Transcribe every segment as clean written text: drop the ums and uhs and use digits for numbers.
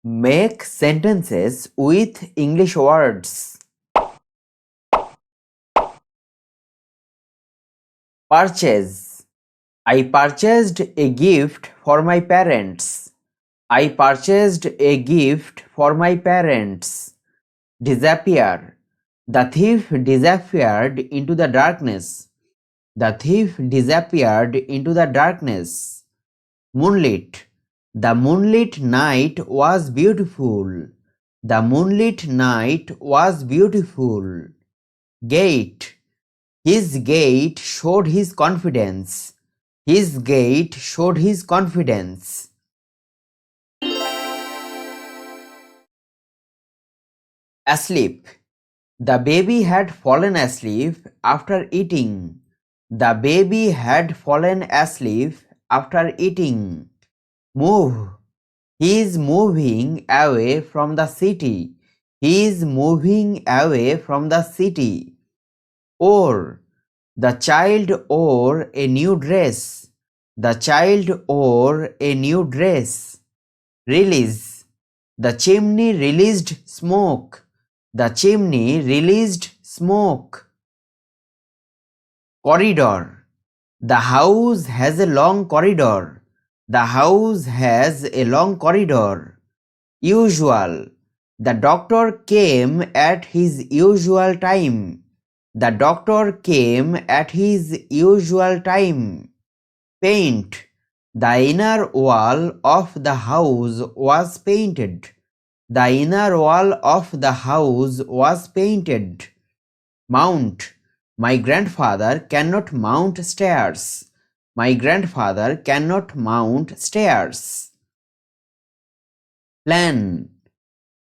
Make sentences with English words. Purchase. I purchased a gift for my parents. I purchased a gift for my parents. Disappear. The thief disappeared into the darkness. The thief disappeared into the darkness. Moonlit. The moonlit night was beautiful. The moonlit night was beautiful. Gate. His gait showed his confidence. His gait showed his confidence. Asleep. The baby had fallen asleep after eating. The baby had fallen asleep after eating. Move. He is moving away from the city. He is moving away from the city. Or. The child wore a new dress. The child wore a new dress. Release. The chimney released smoke. The chimney released smoke. Corridor. The house has a long corridor. The house has a long corridor. Usual. The doctor came at his usual time. The doctor came at his usual time. Paint. The inner wall of the house was painted. The inner wall of the house was painted. Mount. My grandfather cannot mount stairs. My grandfather cannot mount stairs. Plan.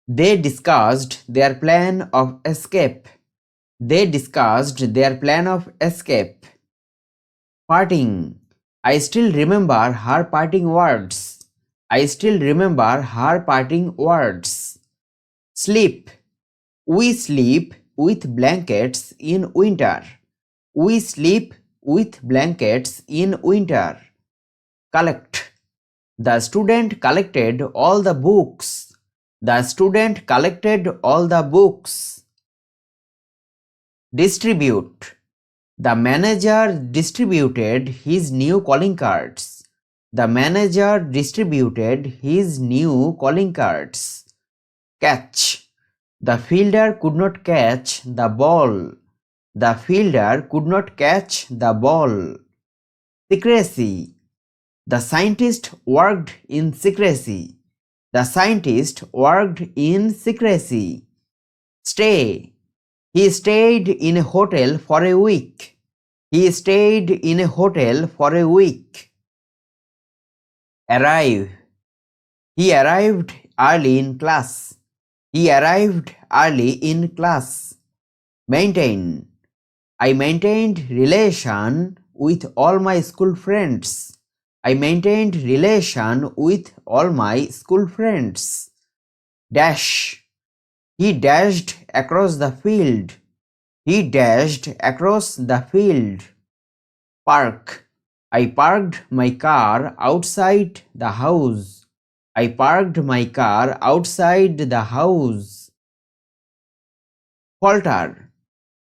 They discussed their plan of escape. They discussed their plan of escape. Parting. I still remember her parting words. I still remember her parting words. Sleep. We sleep with blankets in winter. We sleep with blankets in winter. Collect. The student collected all the books. The student collected all the books. Distribute. The manager distributed his new calling cards. The manager distributed his new calling cards. Catch. The fielder could not catch the ball. The fielder could not catch the ball. Secrecy. The scientist worked in secrecy. The scientist worked in secrecy. Stay. He stayed in a hotel for a week. He stayed in a hotel for a week. Arrive. He arrived early in class. He arrived early in class. Maintain. I maintained relation with all my school friends. I maintained relation with all my school friends. Dash. He dashed across the field. He dashed across the field. Park. I parked my car outside the house. I parked my car outside the house. Falter.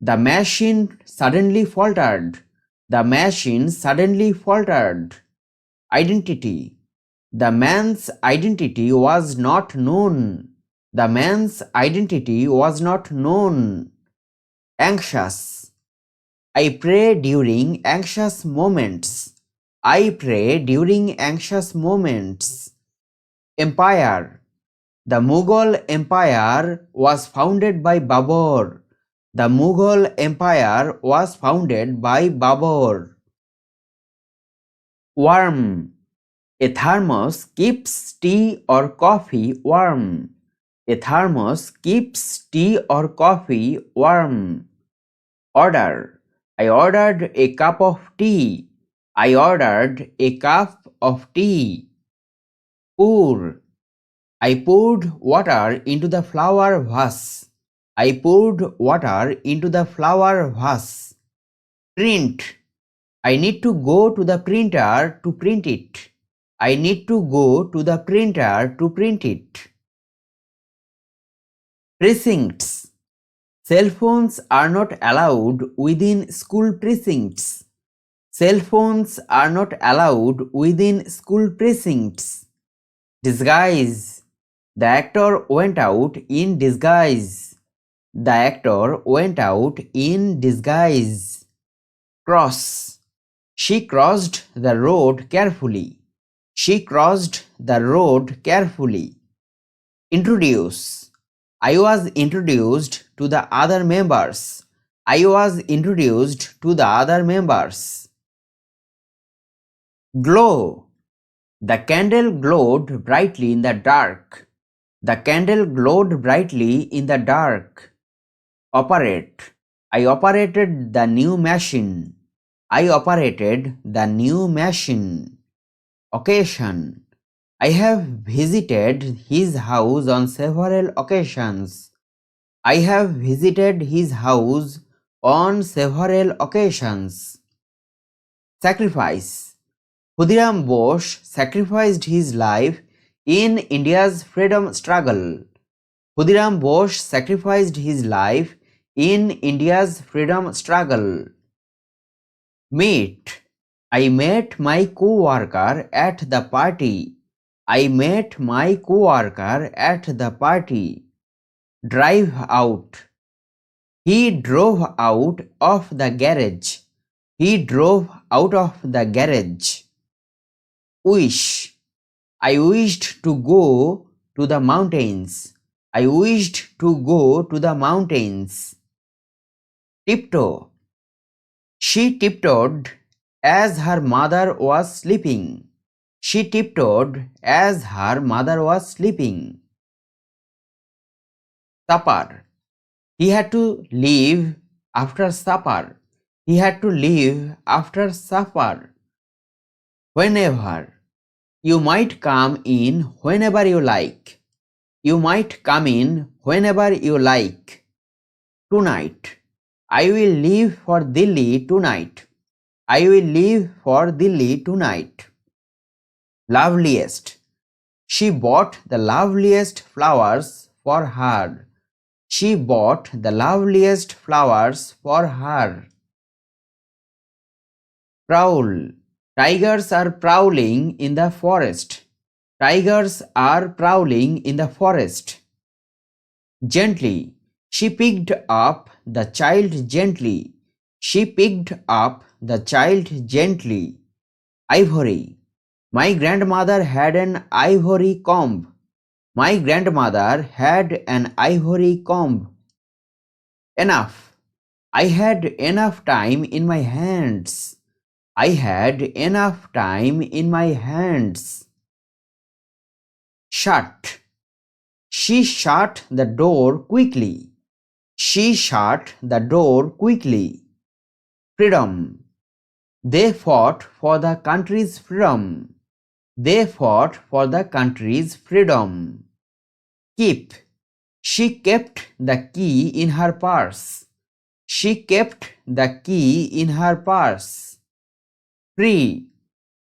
The machine suddenly faltered. The machine suddenly faltered. Identity. The man's identity was not known. The man's identity was not known. Anxious. I pray during anxious moments. I pray during anxious moments. Empire. The Mughal Empire was founded by Babur. The Mughal Empire was founded by Babur. Warm. A thermos keeps tea or coffee warm. A thermos keeps tea or coffee warm. Order. I ordered a cup of tea. I ordered a cup of tea. Pour. I poured water into the flower vase. I poured water into the flower vase. Print. I need to go to the printer to print it. I need to go to the printer to print it. Precincts. Cell phones are not allowed within school precincts. Cell phones are not allowed within school precincts. Disguise. The actor went out in disguise. The actor went out in disguise. Cross. She crossed the road carefully. She crossed the road carefully. Introduce. I was introduced to the other members. I was introduced to the other members. Glow. The candle glowed brightly in the dark. The candle glowed brightly in the dark. Operate. I operated the new machine. I operated the new machine. Occasion. I have visited his house on several occasions. I have visited his house on several occasions. Sacrifice. Khudiram Bose sacrificed his life in India's freedom struggle. Khudiram Bose sacrificed his life in India's freedom struggle. Meet. I met my co-worker at the party. I met my co-worker at the party. Drive out. He drove out of the garage. He drove out of the garage. Wish. I wished to go to the mountains. I wished to go to the mountains. Tiptoe. She tiptoed as her mother was sleeping. She tiptoed as her mother was sleeping. Supper. He had to leave after supper. He had to leave after supper. Whenever. You might come in whenever you like. You might come in whenever you like. Tonight. I will leave for Delhi tonight. I will leave for Delhi tonight. Loveliest. She bought the loveliest flowers for her. She bought the loveliest flowers for her. Prowl. Tigers are prowling in the forest. Tigers are prowling in the forest. Gently. She picked up the child gently. She picked up the child gently. Ivory. My grandmother had an ivory comb. My grandmother had an ivory comb. Enough. I had enough time in my hands. I had enough time in my hands. Shut. She shut the door quickly. She shut the door quickly. Freedom. They fought for the country's freedom. They fought for the country's freedom. Keep. She kept the key in her purse. She kept the key in her purse. Free.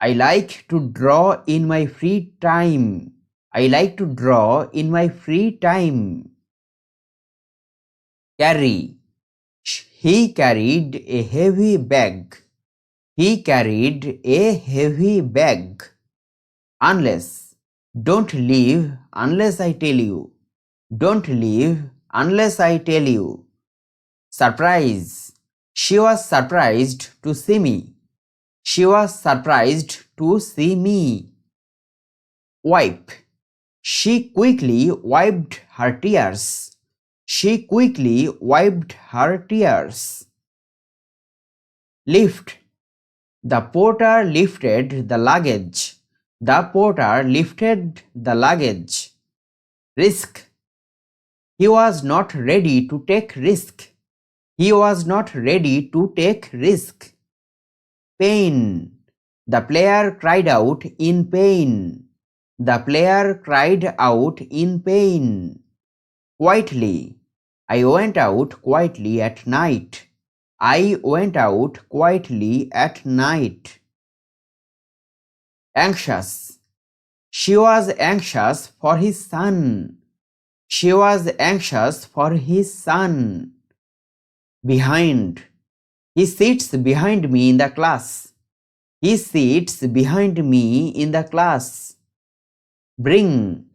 I like to draw in my free time. I like to draw in my free time. Carry. He carried a heavy bag. He carried a heavy bag. Unless. Don't leave unless I tell you. Don't leave unless I tell you. Surprise. She was surprised to see me. She was surprised to see me. Wipe. She quickly wiped her tears. She quickly wiped her tears. Lift. The porter lifted the luggage. The porter lifted the luggage. Risk. He was not ready to take risk. He was not ready to take risk. Pain. The player cried out in pain. The player cried out in pain. Quietly. I went out quietly at night. I went out quietly at night. Anxious. She was anxious for his son. She was anxious for his son. Behind. He sits behind me in the class. He sits behind me in the class. Bring.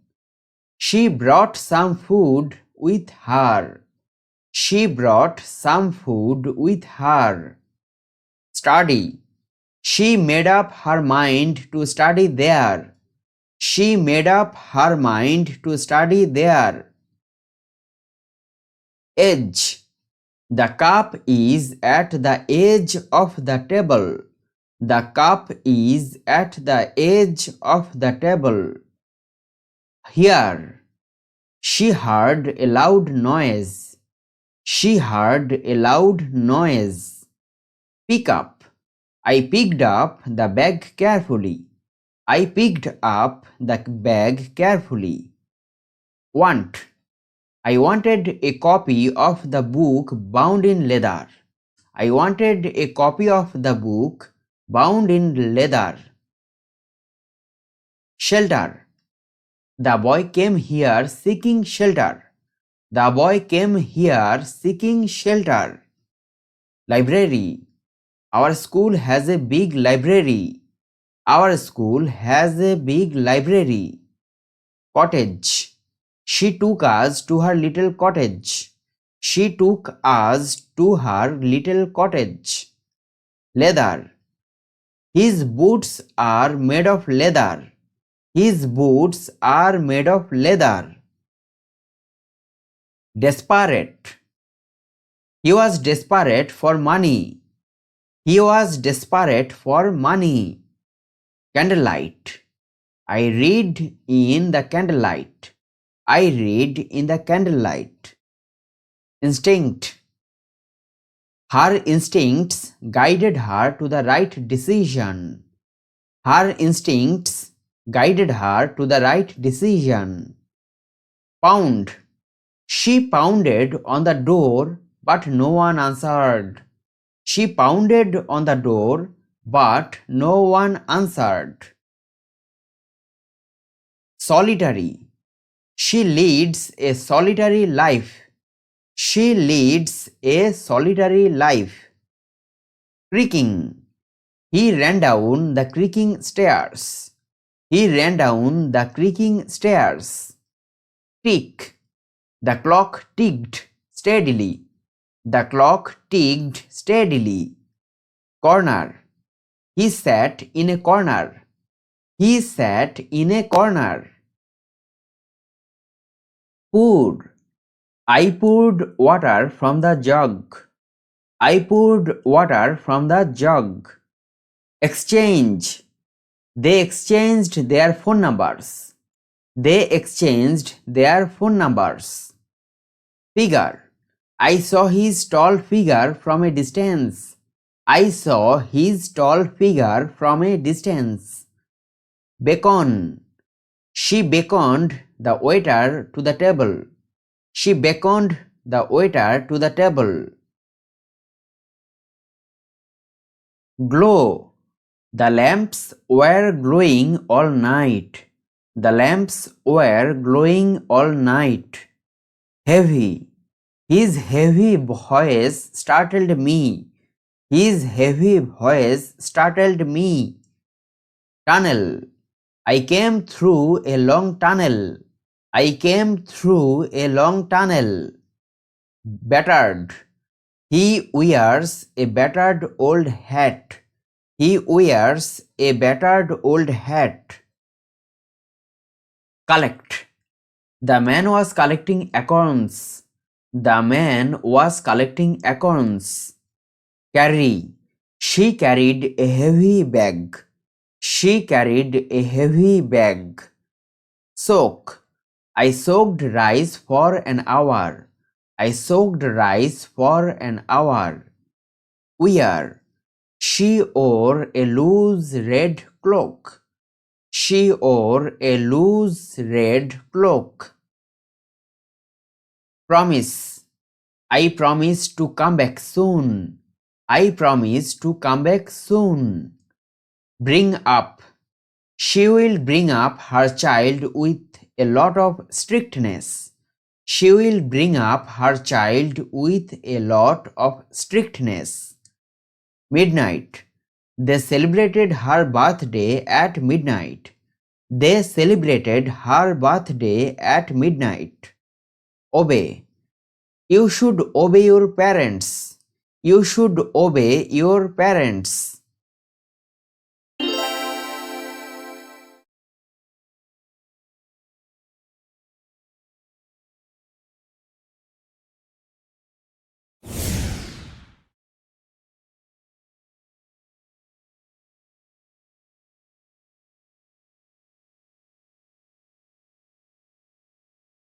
She brought some food with her. She brought some food with her. Study. She made up her mind to study there. She made up her mind to study there. Edge. The cup is at the edge of the table. The cup is at the edge of the table. Here. She heard a loud noise. She heard a loud noise. Pick up. I picked up the bag carefully. I picked up the bag carefully. Want. I wanted a copy of the book bound in leather. I wanted a copy of the book bound in leather. Shelter. The boy came here seeking shelter. The boy came here seeking shelter. Library. Our school has a big library. Our school has a big library. Cottage. She took us to her little cottage. She took us to her little cottage. Leather. His boots are made of leather. His boots are made of leather. Desperate. He was desperate for money. He was desperate for money. Candlelight. I read in the candlelight. I read in the candlelight. Instinct. Her instincts guided her to the right decision. Her instincts guided her to the right decision. Pound. She pounded on the door, but no one answered. She pounded on the door, but no one answered. Solitary. She leads a solitary life. She leads a solitary life. Creaking. He ran down the creaking stairs. He ran down the creaking stairs. Tick. The clock ticked steadily. The clock ticked steadily. Corner. He sat in a corner. He sat in a corner. Pour. I poured water from the jug. I poured water from the jug. Exchange. They exchanged their phone numbers. They exchanged their phone numbers. Figure. I saw his tall figure from a distance. I saw his tall figure from a distance. Beckon. She beckoned the waiter to the table. She beckoned the waiter to the table. Glow. The lamps were glowing all night. The lamps were glowing all night. Heavy. His heavy voice startled me. His heavy voice startled me. Tunnel. I came through a long tunnel. I came through a long tunnel. Battered. He wears a battered old hat. He wears a battered old hat. Collect. The man was collecting acorns. The man was collecting acorns. Carry. She carried a heavy bag. She carried a heavy bag. Soak. I soaked rice for an hour. I soaked rice for an hour. Wear. She wore a loose red cloak. She wore a loose red cloak. Promise. I promise to come back soon. I promise to come back soon. Bring up. She will bring up her child with a lot of strictness. She will bring up her child with a lot of strictness. Midnight. They celebrated her birthday at midnight. They celebrated her birthday at midnight. Obey. You should obey your parents. You should obey your parents.